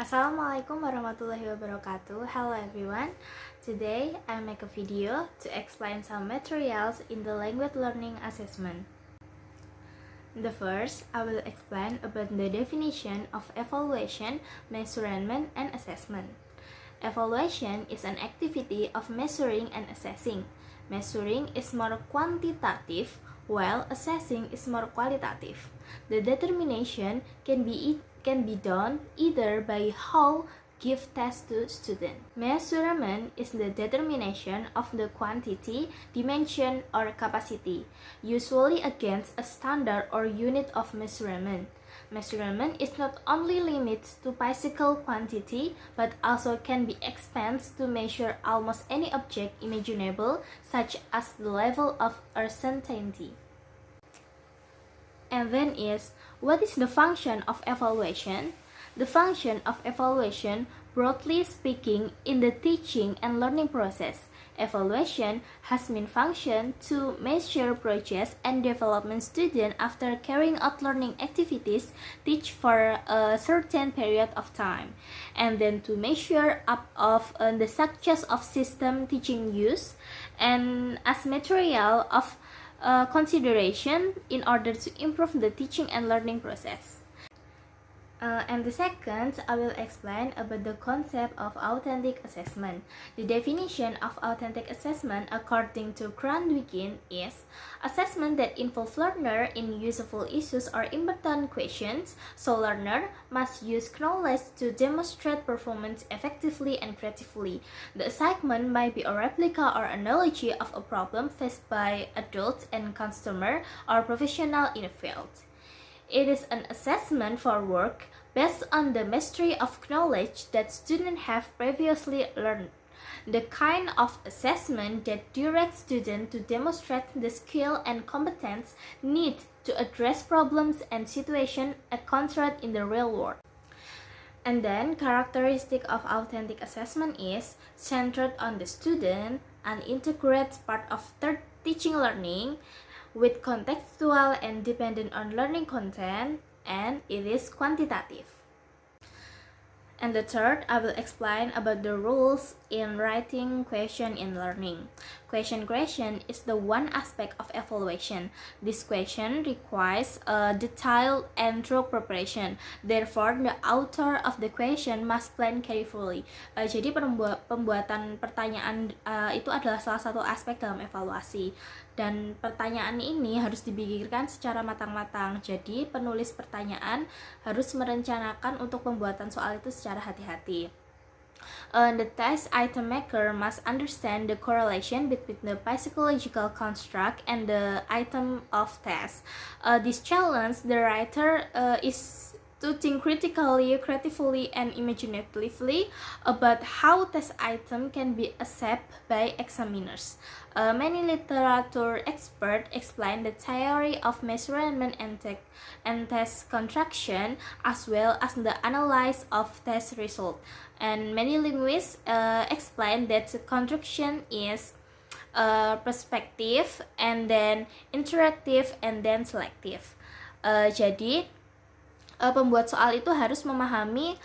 Assalamualaikum warahmatullahi wabarakatuh. Hello everyone. Today I make a video to explain some materials in the language learning assessment. The first, I will explain about the definition of evaluation, measurement, and assessment. Evaluation is an activity of measuring and assessing. Measuring is more quantitative, while assessing is more qualitative. The determination can be done either by how give tests to student. Measurement is the determination of the quantity, dimension, or capacity, usually against a standard or unit of measurement. Measurement is not only limited to physical quantity, but also can be expanded to measure almost any object imaginable, such as the level of uncertainty. And then what is the function of evaluation? The function of evaluation, broadly speaking, in the teaching and learning process, evaluation has main function to measure progress and development student after carrying out learning activities teach for a certain period of time, and then to measure up of the success of system teaching use and as material of consideration in order to improve the teaching and learning process. And the second, I will explain about the concept of authentic assessment. The definition of authentic assessment according to Grundtvig is assessment that involve learner in useful issues or important questions, so learner must use knowledge to demonstrate performance effectively and creatively. The assignment might be a replica or analogy of a problem faced by adults and customer or professional in a field. It is an assessment for work based on the mastery of knowledge that students have previously learned. The kind of assessment that directs students to demonstrate the skill and competence needed to address problems and situations encountered in the real world. And then, characteristic of authentic assessment is centered on the student, an integrated part of teaching learning, with contextual and dependent on learning content, and it is quantitative. And the third, I will explain about the rules in writing question in learning. Question is the one aspect of evaluation. This question requires a detailed and thorough preparation. Therefore, the author of the question must plan carefully. Jadi pembuatan pertanyaan itu adalah salah satu aspek dalam evaluasi. Dan pertanyaan ini harus dipikirkan secara matang-matang. Jadi penulis pertanyaan harus merencanakan untuk pembuatan soal itu secara hati-hati. The test item maker must understand the correlation between the psychological construct and the item of test. This challenge the writer is to think critically, creatively, and imaginatively about how test item can be accepted by examiners. Many literature experts explain the theory of measurement and test construction, as well as the analysis of test result. And many linguists explain that the construction is perspective, and then interactive, and then selective. Jadi pembuat soal itu harus memahami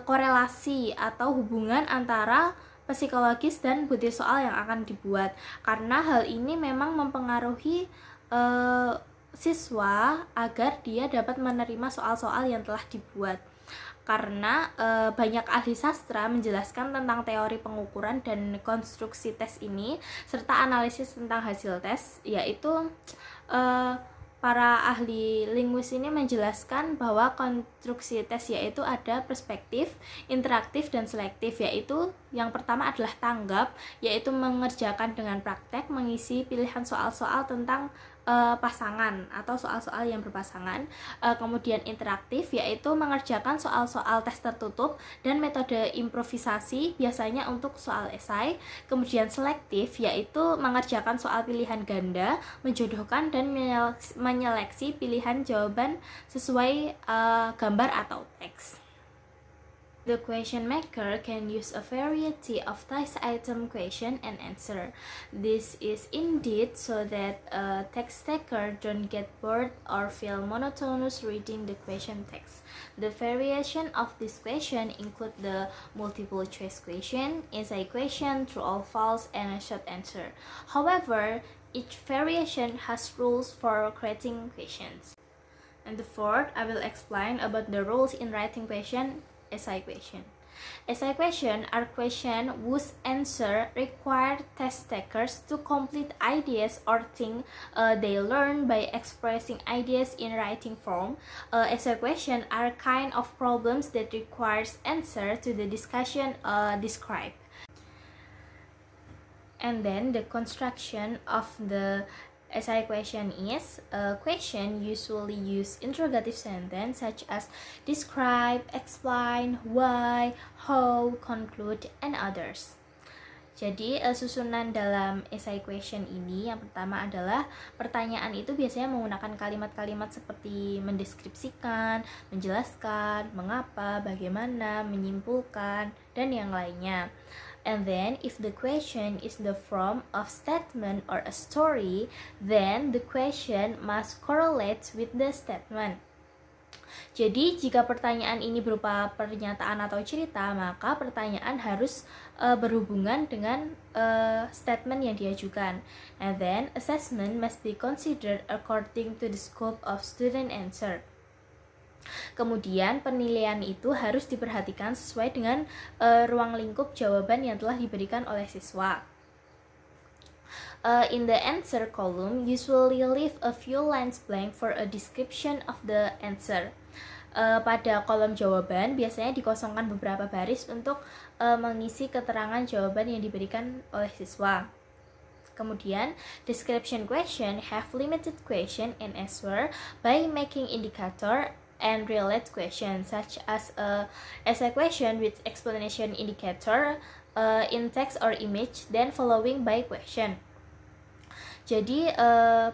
korelasi atau hubungan antara psikologis dan bukti soal yang akan dibuat, karena hal ini memang mempengaruhi siswa agar dia dapat menerima soal-soal yang telah dibuat. Karena banyak ahli sastra menjelaskan tentang teori pengukuran dan konstruksi tes ini, serta analisis tentang hasil tes, yaitu para ahli linguis ini menjelaskan bahwa konstruksi tes yaitu ada perspektif, interaktif, dan selektif, yaitu yang pertama adalah tanggap, yaitu mengerjakan dengan praktek, mengisi pilihan soal-soal tentang pasangan atau soal-soal yang berpasangan. Kemudian interaktif, yaitu mengerjakan soal-soal tes tertutup dan metode improvisasi, biasanya untuk soal esai. Kemudian selektif, yaitu mengerjakan soal pilihan ganda, menjodohkan dan menyeleksi pilihan jawaban sesuai gambar atau teks. The question maker can use a variety of text item question and answer. This is indeed so that a text taker don't get bored or feel monotonous reading the question text. The variation of this question include the multiple choice question, essay question, true or false, and a short answer. However, each variation has rules for creating questions. And the fourth, I will explain about the rules in writing question, essay question. Essay question are questions whose answer require test takers to complete ideas or things they learn by expressing ideas in writing form. Essay question are kind of problems that requires answer to the discussion described. And then the construction of the essay question is a question usually use interrogative sentence such as describe, explain, why, how, conclude, and others. Jadi susunan dalam essay question ini yang pertama adalah pertanyaan itu biasanya menggunakan kalimat-kalimat seperti mendeskripsikan, menjelaskan, mengapa, bagaimana, menyimpulkan, dan yang lainnya. And then if the question is the form of statement or a story, then the question must correlate with the statement. Jadi jika pertanyaan ini berupa pernyataan atau cerita, maka pertanyaan harus berhubungan dengan statement yang diajukan. And then assessment must be considered according to the scope of student answer. Kemudian penilaian itu harus diperhatikan sesuai dengan ruang lingkup jawaban yang telah diberikan oleh siswa. In the answer column, usually leave a few lines blank for a description of the answer. Pada kolom jawaban biasanya dikosongkan beberapa baris untuk mengisi keterangan jawaban yang diberikan oleh siswa. Kemudian, description question have limited question and answer by making indicator and relate question such as a essay question with explanation indicator in text or image then following by question. Jadi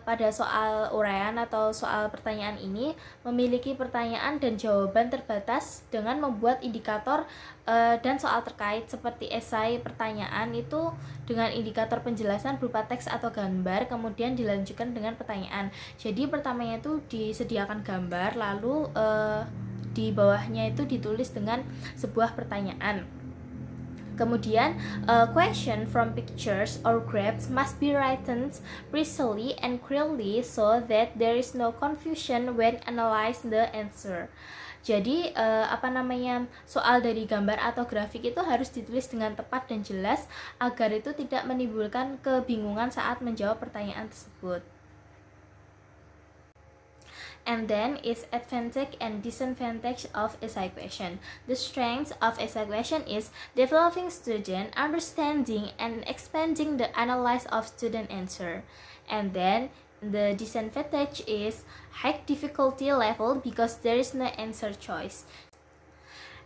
pada soal uraian atau soal pertanyaan ini memiliki pertanyaan dan jawaban terbatas dengan membuat indikator dan soal terkait seperti esai pertanyaan itu dengan indikator penjelasan berupa teks atau gambar, kemudian dilanjutkan dengan pertanyaan. Jadi pertamanya itu disediakan gambar, lalu di bawahnya itu ditulis dengan sebuah pertanyaan. Kemudian, a question from pictures or graphs must be written precisely and clearly so that there is no confusion when analyze the answer. Jadi, soal dari gambar atau grafik itu harus ditulis dengan tepat dan jelas agar itu tidak menimbulkan kebingungan saat menjawab pertanyaan tersebut. And then is advantage and disadvantage of essay question. The strength of essay question is developing student understanding and expanding the analysis of student answer. And then the disadvantage is high difficulty level because there is no answer choice.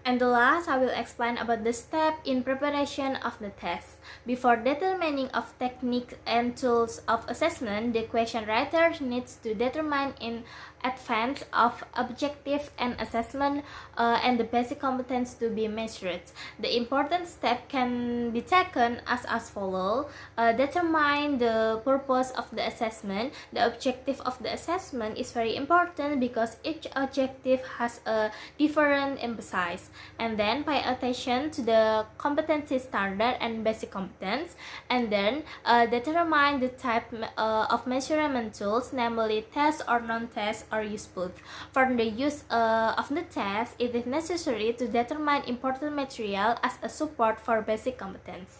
And the last, I will explain about the step in preparation of the test. Before determining of techniques and tools of assessment, the question writer needs to determine in advance of objective and assessment and the basic competence to be measured. The important step can be taken as follows. Determine the purpose of the assessment. The objective of the assessment is very important because each objective has a different emphasis. And then pay attention to the competency standard and basic competence. And then determine the type of measurement tools, namely test or non-test, are useful. For the use of the test, it is necessary to determine important material as a support for basic competence.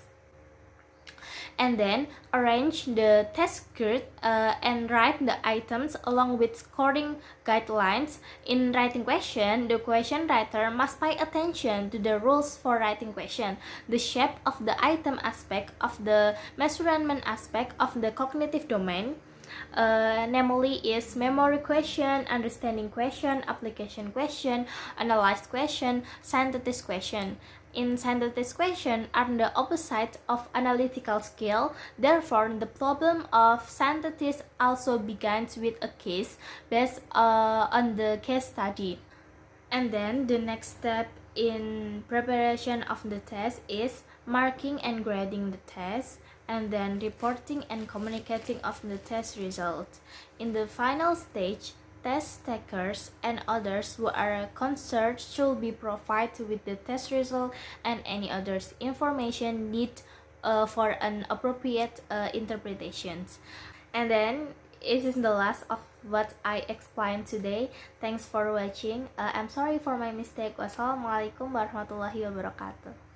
And then arrange the test grid and write the items along with scoring guidelines. In writing question, the question writer must pay attention to the rules for writing question, the shape of the item aspect of the measurement aspect of the cognitive domain, namely is memory question, understanding question, application question, analyzed question, synthesis question. In synthesis question are the opposite of analytical skill. Therefore, the problem of synthesis also begins with a case based on the case study. And then the next step in preparation of the test is marking and grading the test, and then reporting and communicating of the test result. In the final stage, test takers and others who are concerned should be provided with the test result and any other information need for an appropriate interpretations. And then this is the last of what I explained today. Thanks for watching. I'm sorry for my mistake. Wassalamualaikum warahmatullahi wabarakatuh.